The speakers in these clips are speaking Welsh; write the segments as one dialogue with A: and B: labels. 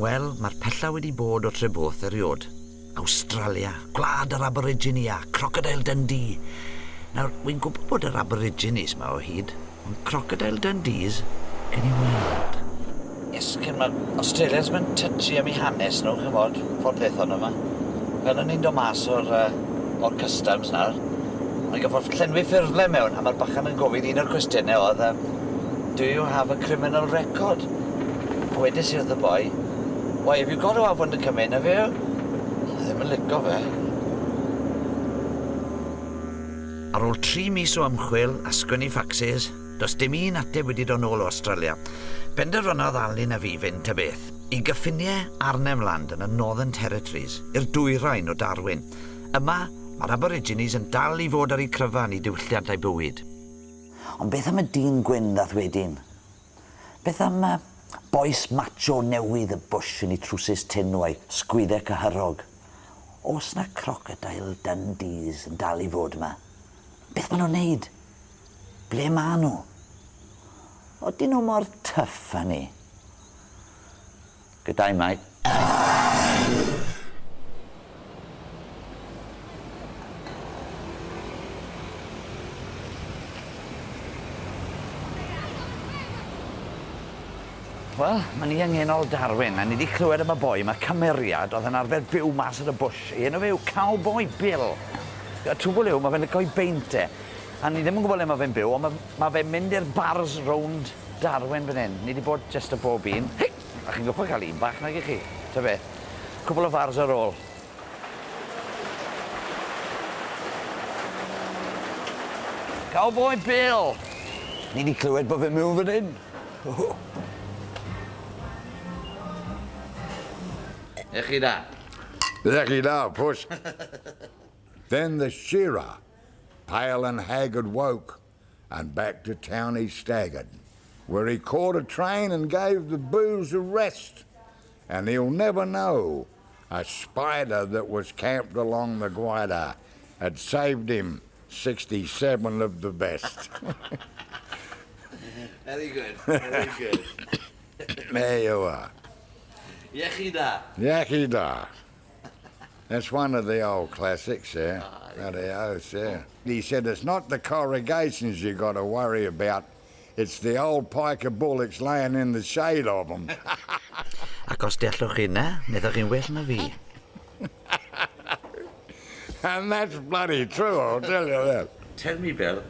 A: Wel, mae'r pella wedi bod o Treboth eriod. Awstralia, gwlad yr Aborigines, Crocodile Dundee. Nawr, wy'n gwybod bod yr Aborigines yma o hyd, ond Crocodile Dundees, gen i weld. Iesgyn, mae Australians mae'n touchy am ei hanes nhw, chymod, ffordd leithon yma. Fel o'n i'n dod mas o'r customs nawr. O'n i'n gyffordd llenwi ffurflen mewn, a mae'r bachan yn gofyn un o'r cwestiynau oedd, do you have a criminal record? A wedys i wrth y boi, why, have you got to have one to come in, have you? Ddim yn licio fe. Ar ôl 3 mis o ymchwil a sgwennu faxes, does dim un ateb wedi dod nôl o Australia. Penderfynodd Alun a fi fynd ta beth, i gyffiniau Arnhem Land yn y Northern Territories, i'r dwyrain o Darwin. Yma, mae'r Aborigines yn dal i fod ar ei cryfan i diwylliant ei bywyd. Ond beth am y dyn gwyn ddath wedyn? Beth am boes macho newydd y bush yn ei trwsus tin o'i sgwydau cyhyrog? Os na Crocodile Dundees yn dal i fod yma? Beth maen nhw'n neud? Ble maen nhw? Odyn nhw mor tyff â ni? Gyda, mate. Wel, mae ni yng nghenol Darwin, a ni wedi clywed am y boi, mae Cynhyrchiad oedd yn arfer byw mas ar y bush. Enw fe yw Cowboy Bill. Y twbl yw, mae fe'n licio i beint e. A ni ddim yn gwybod le mae fe'n byw, ond mae fe'n mynd i'r bars rownd Darwin fan hyn. Ni wedi bod just y bob un. Hei! A chi'n gwybod cael un bach nag i chi. Ta beth? Cwbl o fars ar ôl. Cowboy Bill! Ni wedi clywed bod fe'n mewn fan hyn. Gyda.
B: Gyda, Pws. Then the shearer, pale and haggard, woke, and back to town he staggered, where he caught a train and gave the booze a rest. And he'll never know a spider that was camped along the Gyda had saved him 67 of the best.
A: Very good, very good.
B: There you are. Gyda. That's one of the old classics there. Bloody oath, yeah. He said it's not the corrugations you got to worry about, it's the old pike of bullocks laying in the shade of them.
A: Ac os dellwch chi na, neddwch chi'n well na fi.
B: And that's bloody true, I'll tell you that.
A: Tell me, Bill,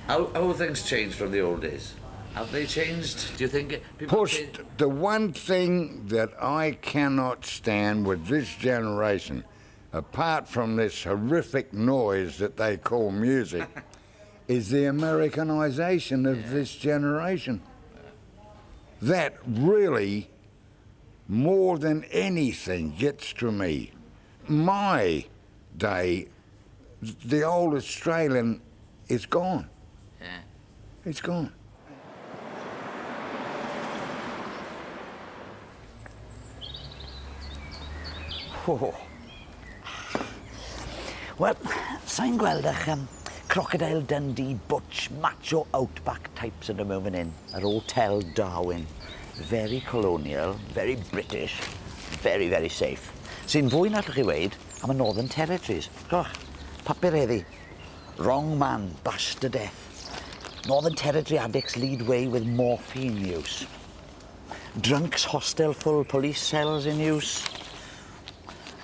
A: how have things changed from the old days? Have they changed? Do you think
B: Push, the one thing that I cannot stand with this generation, apart from this horrific noise that they call music, is the Americanization of this generation. That really, more than anything, gets to me. My day, the old Australian is gone. Yeah. It's gone.
A: Oh. Wel, sa'n gweld eich Crocodile Dundee butch macho outback types yn y mewn fan hyn. Yr Hotel Darwin. Very colonial, very British, very, very safe. Sy'n fwy na allwch chi weid am y Northern Territories. Gwch, papur heddi. Wrong man, bashed to death. Northern Territory addicts lead way with morphine use. Drunks hostel full police cells in use.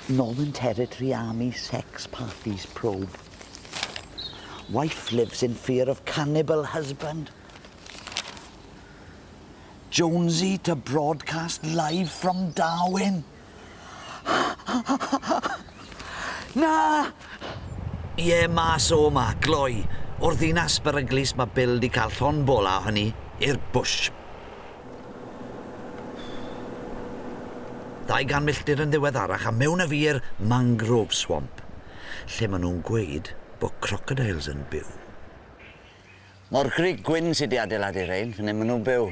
A: Northern Territory Army sex parties probe. Wife lives in fear of cannibal husband. Jonesy to broadcast live from Darwin. Na! Ie, mas o ma, gloi. O'r ddinas beryglis mae Bill di cael llon bola o hynny i'r bush. 200 milltir yn ddiweddarach a mewn a fi'r mangrove swamp, lle maen nhw'n gweud bod crocodiles yn byw. Morgrug gwyn sydd wedi adeiladu rhain, fan hyn maen nhw'n byw.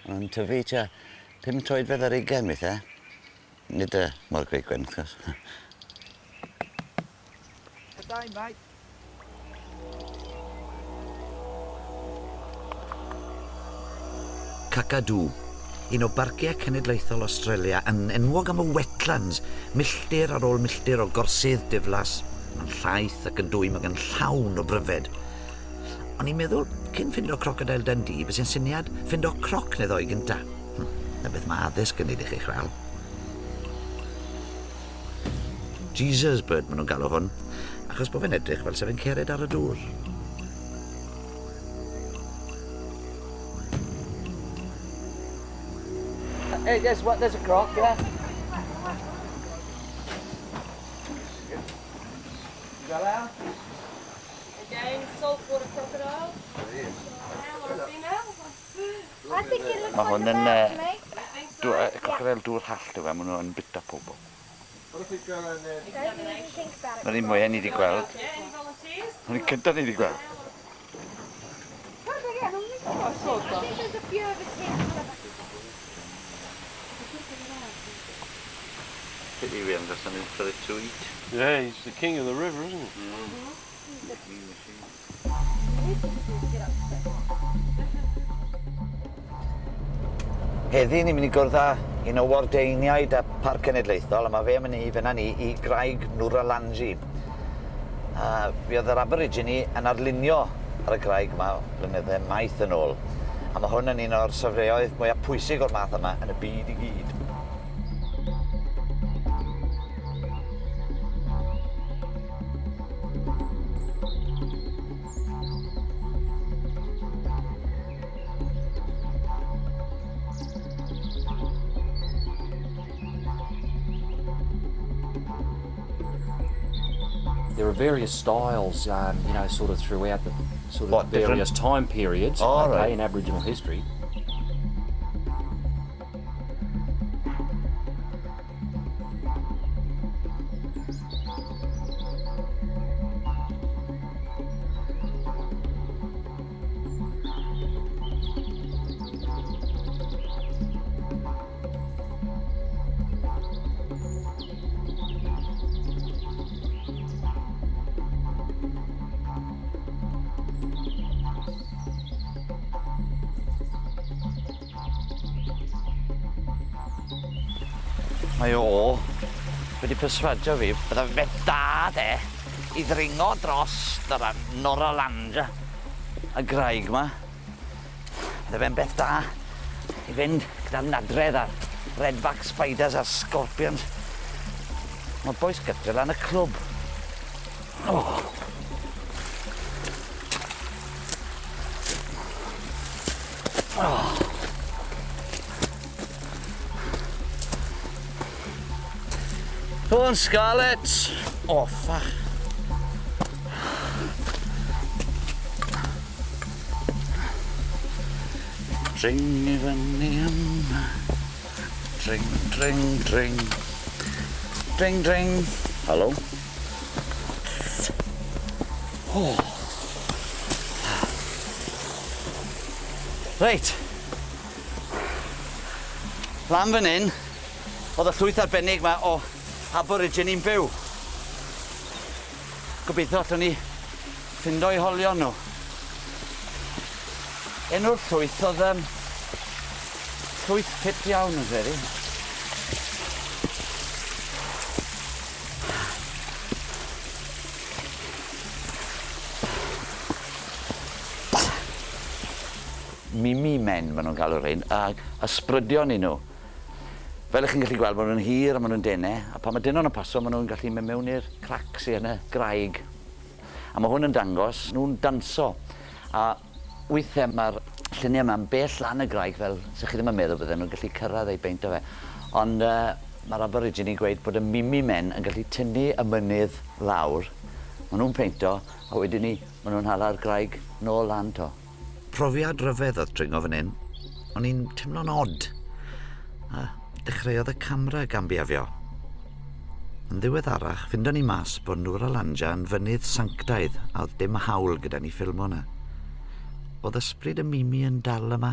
A: Maen nhw'n tyfu tua 5 troedfedd ar 20 weithiau. Nid y morgrug gwyn, wrth gwrs. Gydau, mate. Cacadw, un o barciau cenedlaethol Awstralia yn enwog am y wetlands, milltir ar ôl milltir o gorsydd diflas. Mae'n llaeth ac yn dwy, mae'n llawn o bryfed. O'n i'n meddwl, cyn ffindo crocodile Dundee, bys i'n syniad ffindo croc neu ddoi gynta. Na beth mae addysg yn neud i chi chwel. Jesus bird maen nhw'n galw hwn, achos bod fe'n edrych fel sef yn cered ar y dŵr.
C: Hey, guess what? There's a croc, yeah? You got out?
D: Again, saltwater crocodile.
E: I think it looks
A: Mae
E: like
A: hwn
E: a
A: yn
E: bear to me.
A: crocodile dŵr hall, dwi'n maen nhw'n bita pobl.
C: What if we go down there?
E: Don't even think about it.
A: Na'r un mwyaf ni wedi gweld.
D: Yeah, any volunteers?
A: Na'r un cyntaf ni wedi gweld.
E: I think there's a few of us here.
A: Pity we haven't got something for it to eat.
F: Yeah, he's the king of the river, isn't he?
A: Heddi ni'n mynd i gwrdd â un o wardeiniaid a parc cenedlaethol, a mae fe yn mynd i fyna ni i graig Nwralangi. Fi oedd yr Aborigine yn arlunio ar y graig yma blynydde maith yn ôl. A mae hwn yn un o'r safleoedd mwyaf pwysig o'r math yma yn y byd i gyd.
G: There are various styles, you know, sort of throughout the sort of
A: What,
G: various
A: different?
G: time periods
A: Right.
G: in Aboriginal history.
A: Mae o wedi perswadio fi bydda beth da de i ddringo dros yr Nwralangi y graig yma. Bydda fe'n beth da i fynd gyda'r nadredd a'r redback spiders a'r scorpions. Mae boes gytre lan y clwb. Oh. Oh. Come on, Scarlett. Oh, fuck. Dring I fyny yma. Dring, dring, dring. Dring, dring. Hello? Oh. Reit. Lan fan hyn, oedd y llwyth arbennig yma o Aborigine i'n byw. Gobeithio allwn ni ffindo'i holion nhw. Enw'r llwyth oedd llwyth ffit iawn yn credu. Mimi men maen nhw'n galw rhain, a ysbrydion i nhw. Fel ych chi'n gallu gweld, maen nhw'n hir a maen nhw'n denau, a pan mae dynon yn paso, maen nhw'n gallu mynd mewn i'r cracs i yna, graig. A mae hwn yn dangos, nhw'n danso. A weithiau mae'r lluniau yma'n bell lan y graig, fel sy'ch chi ddim yn meddwl bydden nhw'n gallu cyrraedd ei beint o fe. Ond mae'r Aborigine gweud bod y mimi men yn gallu tynnu y mynydd lawr. Maen nhw'n peinto, a wedyn ni, maen nhw'n hala'r graig nôl lan to. Profiad ryfedd oedd dringo fan hyn, o'n i'n teimlo'n od. Dechreuodd y camera gambiafio. Yn ddiweddarach, findon ni mas bod Nwralangi yn fynydd sanctaidd a oedd dim hawl gyda ni ffilmo yna. Oedd ysbryd y mimi yn dal yma.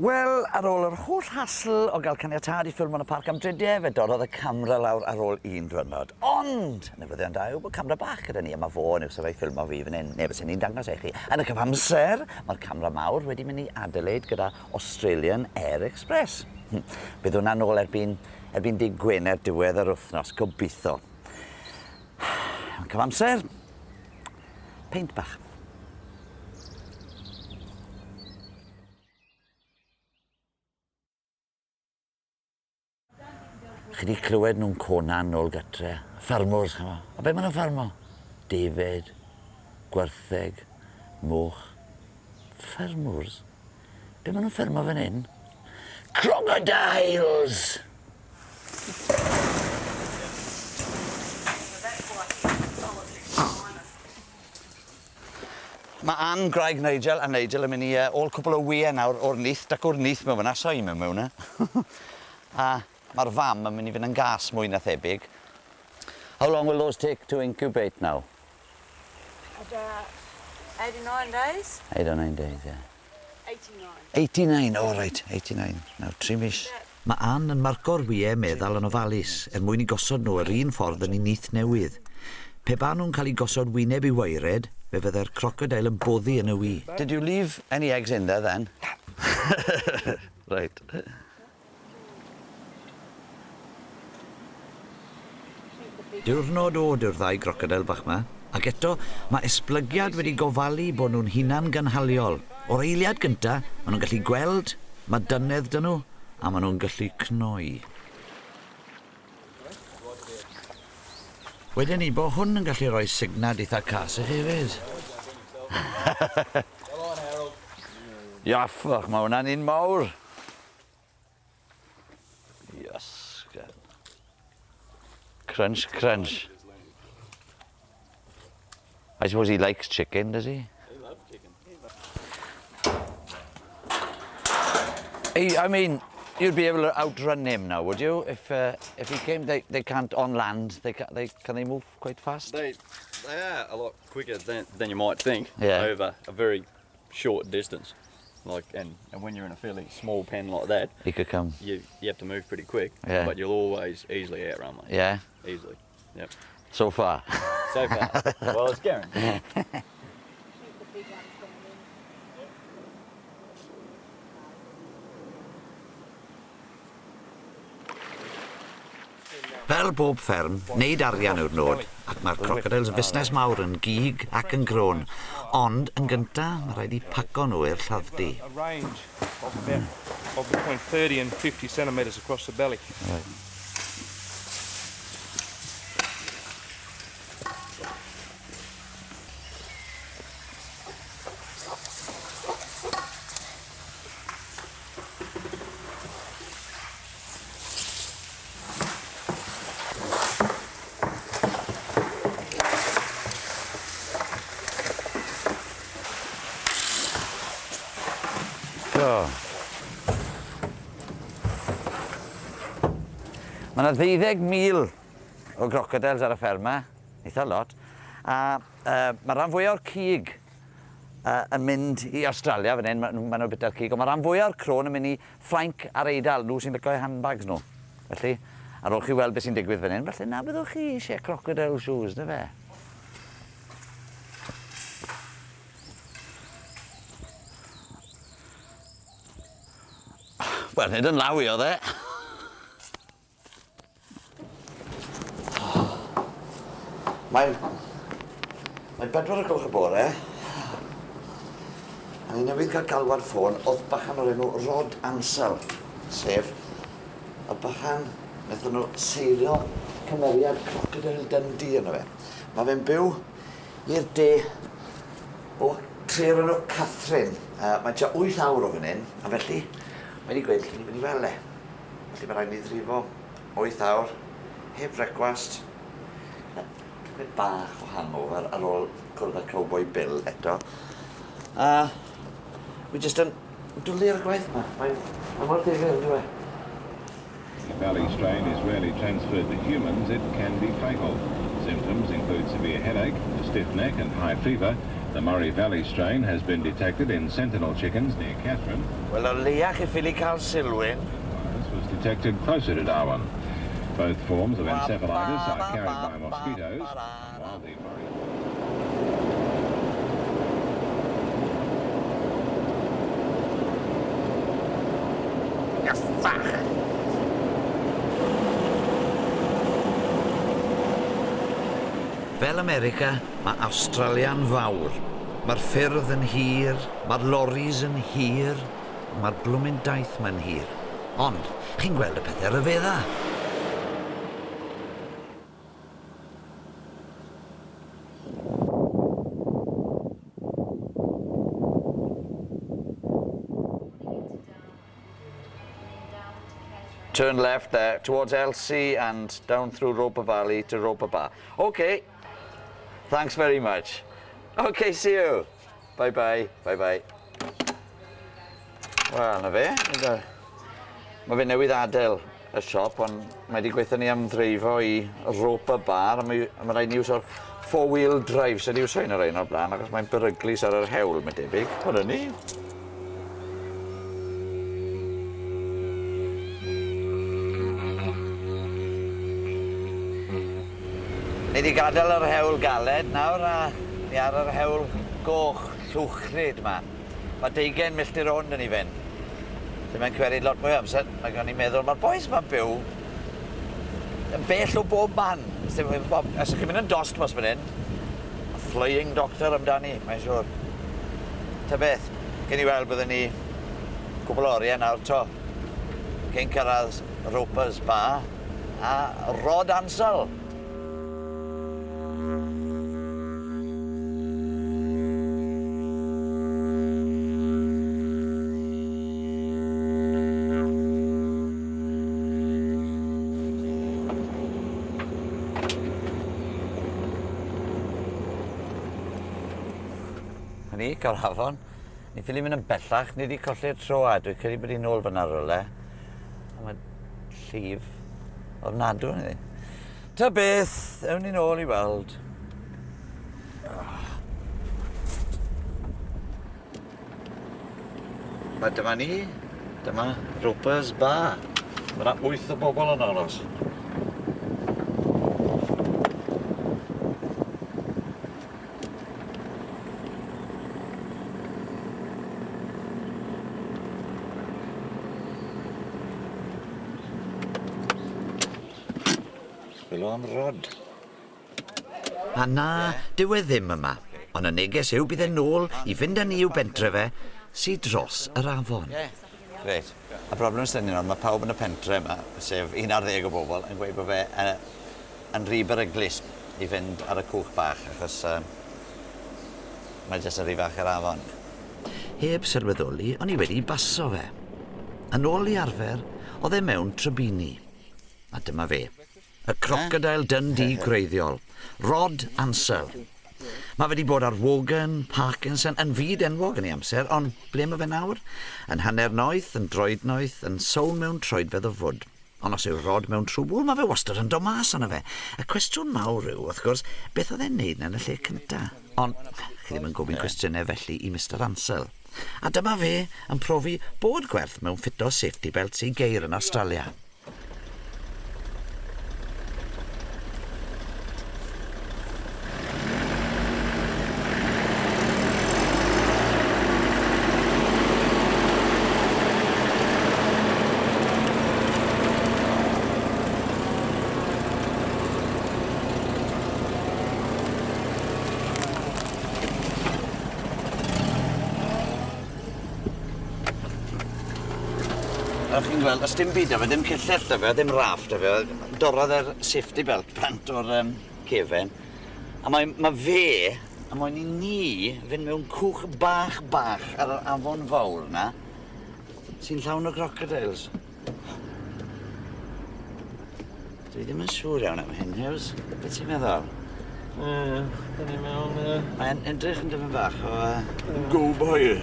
A: Wel, ar ôl yr holl hassle o gael caniatad i ffilm yn y parc am dridie, fe dorrodd y camera lawr ar ôl un diwrnod. Ond, newyddion da yw bod camera bach gyda ni, a mae fo yn yw sefyll ffilm o fi fan hyn, neu bys ni'n dangos i chi. Yn y cyfamser, mae'r camera mawr wedi mynd i Adelaide gyda Australian Air Express. Bydd hwnna'n ôl erbyn dydd Gwener diwedd yr wythnos, gobeithio. Yn cyfamser, peint bach. Chi wedi clywed nhw'n conan nôl gytre. Ffarmwrs, chyma. A be maen nhw'n ffarmo? Defyd, gwertheg, moch. Ffarmwrs? Be maen nhw'n ffarmo fan hyn? Crocodiles! Mae Ann, Graig, Nigel a Nigel yn mynd i ôl cwbl o wyau nawr o'r nyth, ac o'r nyth mewn fyna, so i mewn mewn. A mae'r fam yn mynd i fynd yn gas mwy na thebyg. How long will those take to incubate now?
D: About 89 days.
A: 8 or 9 days, yeah.
D: 89.
A: 89, all right, 89. Now, 3 mis. Mae Ann yn marco'r wyau meddal yn ofalus mwyn i gosod nhw yr un ffordd yn ei nyth newydd. Pe ba nhw'n cael ei gosod wyneb i weired, fe fydde'r crocodile yn boddi yn y wy. Did you leave any eggs in there then? Right. Diwrnod o yw'r ddau crocodile bach ma, ac eto mae esblygiad wedi gofalu bod nhw'n hunan gynhaliol. O'r eiliad gynta, maen nhw'n gallu gweld, mae dynedd dyn nhw, a maen nhw'n gallu cnoi. Wedyn ni bod hwn yn gallu rhoi signad eitha cas i chi hefyd. Iaffach, mae hwnna'n un mawr. Yes. Crunch, crunch. I suppose he likes chicken, does he?
F: He loves chicken.
A: I mean, you'd be able to outrun him now, would you? If he came, they can't on land. Can they move quite fast?
H: They are a lot quicker than you might think.
A: Yeah.
H: Over a very short distance. Like and when you're in a fairly small pen like that,
A: He could come.
H: you have to move pretty quick.
A: Yeah.
H: But you'll always easily outrun them.
A: Yeah.
H: Easily. Yep.
A: So far.
H: So far. Well, it's guaranteed.
A: Fel bob fferm, neud arian yw'r nod, ac mae'r crocodiles yn fusnes mawr yn gig ac yn grôn. Ond, yn gynta, mae rhaid i paco nhw i'r lladddy.
C: A range of between 30 and 50 centimetres across the belly.
A: Right. Mae yna 12,000 o crocodiles ar y fferma, eitha lot, a mae rhan fwyaf o'r cig yn mynd i Awstralia fan hyn, maen nhw'n bita'r cig, ond mae rhan fwyaf o'r crôn yn mynd i Ffrainc a'r Eidal, nhw sy'n licio eu handbags nhw. Felly, ar ôl chi weld beth sy'n digwydd fan hyn, felly na byddwch chi eisiau crocodile shoes, na fe? Wel, nid yn lawi oedd e. Mae'n 4 o'r gloch y bore. A ni newydd cael galwad ffôn, oedd bachan o'r enw Rod Ansel, sef y bachan wnaethon nhw seilio cymeriad Crocodile Dundee yno fe. Mae fe'n byw i'r de o tre'r enw Catherine. Mae tua 8 awr o fan hyn, a felly mae wedi gweud lle ni fynd i fel e. Felly mae rhaid ni ddrifo 8 awr, heb brecwast. Beth bach o hangover ar ôl cwrdd â Cowboy Bill eto. Wi jyst yn dwlu ar y gwaith yma. Mae'n mor ddifyr, ynddo fe?
I: If valley strain is rarely transferred to humans, it can be fatal. Symptoms include severe headache, a stiff neck and high fever, The Murray Valley strain has been detected in sentinel chickens near Catherine.
A: Wel, o leia chi ffili cael sylwyn.
I: This was detected closer to Darwin. Both forms of encephalitis are carried by mosquitoes, while the Murray...
A: Fel America, mae Awstralia'n fawr. Mae'r ffyrdd yn hir, mae'r loris yn hir, mae'r blwmyn daith ma'n hir. Ond, chi'n gweld y pethau ryfedda. Turn left there, towards LC and down through Roper Valley to Roper Bar. OK. Thanks very much. OK, see you. Bye-bye, bye-bye. Wel, na fe. Mae fe newydd adael y siop, ond mae wedi gweithio ni am ddreifo i Roper Bar, a mae rhaid ni wsio four-wheel drive, sydd i'w swy'n ar ein o'r blaen, achos mae'n beryglis ar yr hewl, mae debyg. Hwna ni. Ni wedi gadael yr hewl galed nawr a ni ar yr hewl goch llwchryd yma. Mae 20 milltir ond yn ei fynd. Dim yn cwerid lot mwy o amser, mae gan i'n meddwl mae'r boes ma'n byw yn bell o bob man. Os ydych chi'n mynd yn dost mas fan hyn, a flying doctor amdani, mae'n siŵr. Ta beth, gen i weld byddwn ni cwbl o oriau nawr to. Cyn cyrraedd Ropers Bar a Rod Ansel. Ni, cael hafon. Ni ffili mynd yn bellach, ni wedi colli'r tro a dwi'n credu bod i'n ôl fyna rwle. A mae llif ofnadw yn iddi. Ta beth, ewn ni'n ôl i weld. Mae dyma ni, dyma Ropers Bar. Mae yna 8 o bobl yn aros. Am rod. A na, dyw e ddim yma, ond y neges yw bydd e nôl i fynd â ni i'w bentre fe sydd dros yr afon. Reit, y broblem sy'n ni'n ond, mae pawb yn y pentre yma, sef 11 o bobl, yn gweud bod fe yn rhy beryglis i fynd ar y cwch bach, achos mae jyst yn rhy fach yr afon. Heb sylweddoli, o'n i wedi baso fe. Yn ôl i arfer, oedd e mewn trybini. A dyma fe. Y crocodile Dundee gwreiddiol, Rod Ansel. Mae wedi bod ar Wogan, Parkinson, yn fyd enwog yn ei amser, ond ble mae fe nawr? Yn hanner noeth, yn droed noeth, yn sôn mewn troedfedd o fwd. Ond os yw Rod mewn trwbl, mae fe wastad yn dod mas yna fe. Y cwestiwn mawr yw, wrth gwrs, beth oedd e'n neud yn y lle cyntaf? Ond chi ddim yn gofyn cwestiynau felly i Mr Ansel. A dyma fe yn profi bod gwerth mewn ffito safety belt sy'n geir yn Awstralia. Ydych chi'n gweld, os dim byd o fe, dim cyllell o fe, dim rafft o fe, dorodd yr safety belt pant o'r cefen. A mae fe, a mae'n i ni fynd mewn cwch bach ar yr afon fawr yna, sy'n llawn o crocodiles. Dwi ddim yn siŵr iawn am hyn, Hughes. Beth ti'n meddwl?
F: Da ni mewn...
A: Mae'n edrych yn dyfyn bach o go-boy.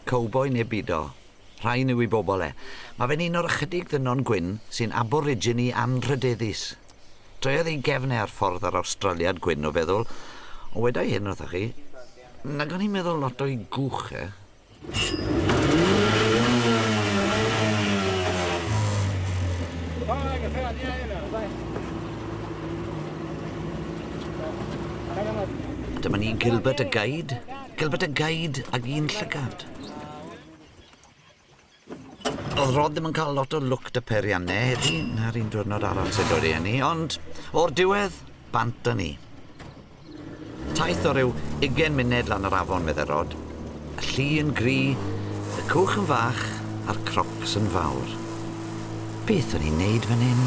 A: Cowboy neu bido, rhai nhw i bobl e. Mae fe'n un o'r ychydig ddynon gwyn sy'n aborigini anrhydeddus. Troedd ei gefnau ar ffordd ar Awstraliad gwyn o feddwl, ond wedai hyn wrthych chi, nag o'n i'n meddwl lot o'i gwch, Dyma ni Gilbert y Gaid ag un llygad. Oedd Rod ddim yn cael lot o lwc dy periannau heddi, na'r un diwrnod arall sydd wedi enni, ond o'r diwedd, bant â ni. Taith o ryw 20 munud lan yr afon medde Rod. Y llu yn gri, y cwch yn fach, a'r crocs yn fawr. Beth o'n i'n neud fan hyn?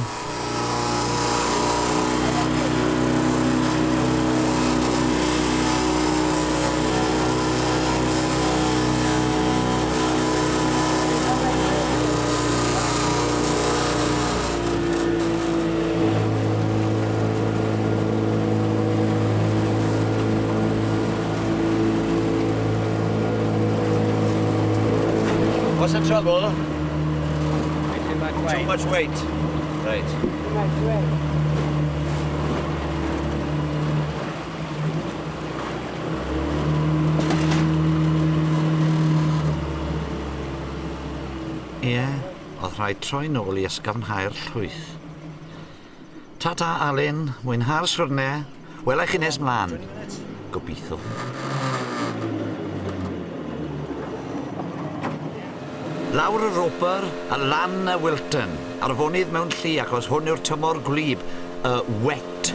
A: What's the trouble? Too much weight. Right.
E: Too much weight.
A: Ie, oedd rhaid troi nôl i ysgafnhau'r llwyth. Ta-ta, Alun, mwynhau'r siwrne, welai chi nes mlaen. Gobeithio. Lawr y Roper a lan y Wilton, ar fonydd mewn llu achos hwn yw'r tymor gwlyb, y wet.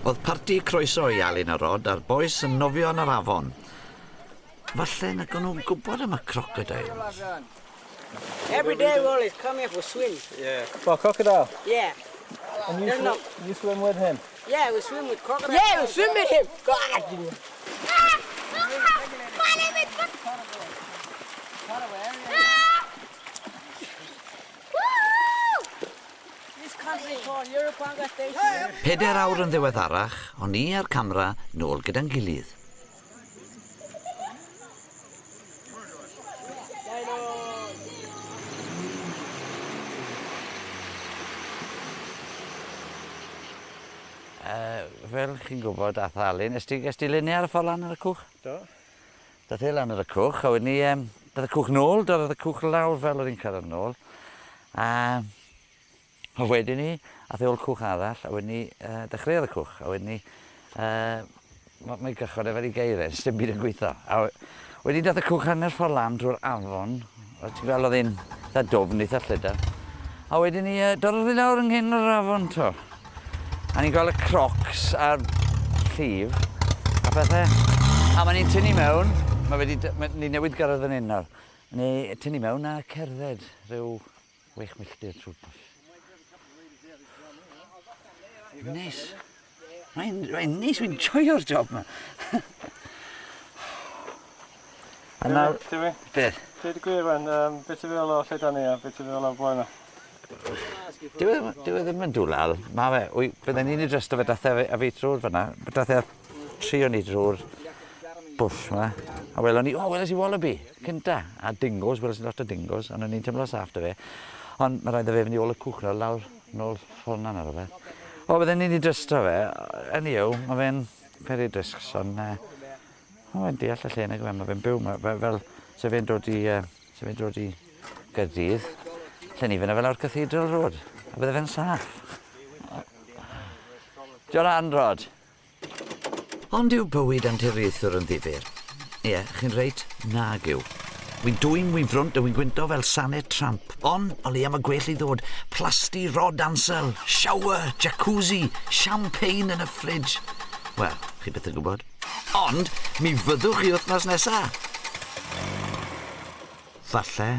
A: Oedd parti croeso i Alun a Rod a'r boes yn nofio yn yr afon. Falle nag o'n nhw'n gwybod am y crocodiles.
E: Every day we always come here for swim.
C: Yeah.
F: Well, crocodile.
E: Yeah.
F: And
E: There's no-
F: you swim with him?
E: Yeah, we swim with crocodiles. Yeah, we swim with him. God. This country called Europanga Station.
A: 4 awr yn ddiweddarach, o'n i a'r camera nôl gyda'n gilydd. Fel chi'n gwybod, ath Alun, ges ti lunio ar y ffordd lan ar y cwch?
C: Do.
A: Dath e lan ar y cwch, a wedyn ni, dath y cwch nôl, doedd y cwch lawr fel oedd hi'n cyrraedd nôl. A wedyn ni, ath e ôl cwch arall, a wedyn ni, dechreuodd y cwch, a wedyn ni, mae gychod efo'r i geiriau, dim byd yn gweithio. A wedyn ni dath y cwch hanner ffordd lan drwy'r afon, a ti'n gweld oedd hi'n eitha dofn, eitha llyda. A wedyn ni, dorrodd i lawr yng nghyn yr afon to. A ni'n gweld y crocs a'r llif a bethau. A ma'n ni'n tynnu mewn, ni newid gyrraedd yn un nawr. Ni tynnu mewn a cerdded rhyw 6 milltir trwy'r bwll. Neis. Mae'n neis, dwi'n joio'r job yma. A nawr...
F: Dewi?
A: Beth?
F: Dweud y gwir wan, beth y fel o lle da ni a beth y fel o blaen o?
A: Dyw e ddim yn dwlal. Mae fe, byddwn ni'n edrych o fe dath e a fi drwy'r fyna. Dath e 3 o ni drwy'r bwll yma. A welon ni, weles i wallaby, cynta. A dingos, weles i lot o dingos. Ond o'n i'n teimlo saff dy fe. Ond mae rhaid i fe fynd i ôl y cwch lawr nôl ffordd na ar y beth. Byddwn ni'n edrych o fe. Yn i'w, mae fe'n peri discs. Ond mae'n deall y lle nag mae fe'n byw. Fel se fe'n dod i Gaerdydd. Lle ni fyna fel o'r Cathedral Road, a bydde fe'n saff. Joran, Rod. Ond yw bywyd anturiaethwr yn ddifyr? Ie, chi'n reit, nag yw. Wy'n dwy'n wy'n frwnt a wy'n gwynto fel sanet tramp. Ond, o le am y gwell i ddod, plasti rod ansel, shower, jacuzzi, champagne yn y ffridge. Wel, chi beth yn gwybod. Ond, mi fyddwch chi wythnos nesa. Falle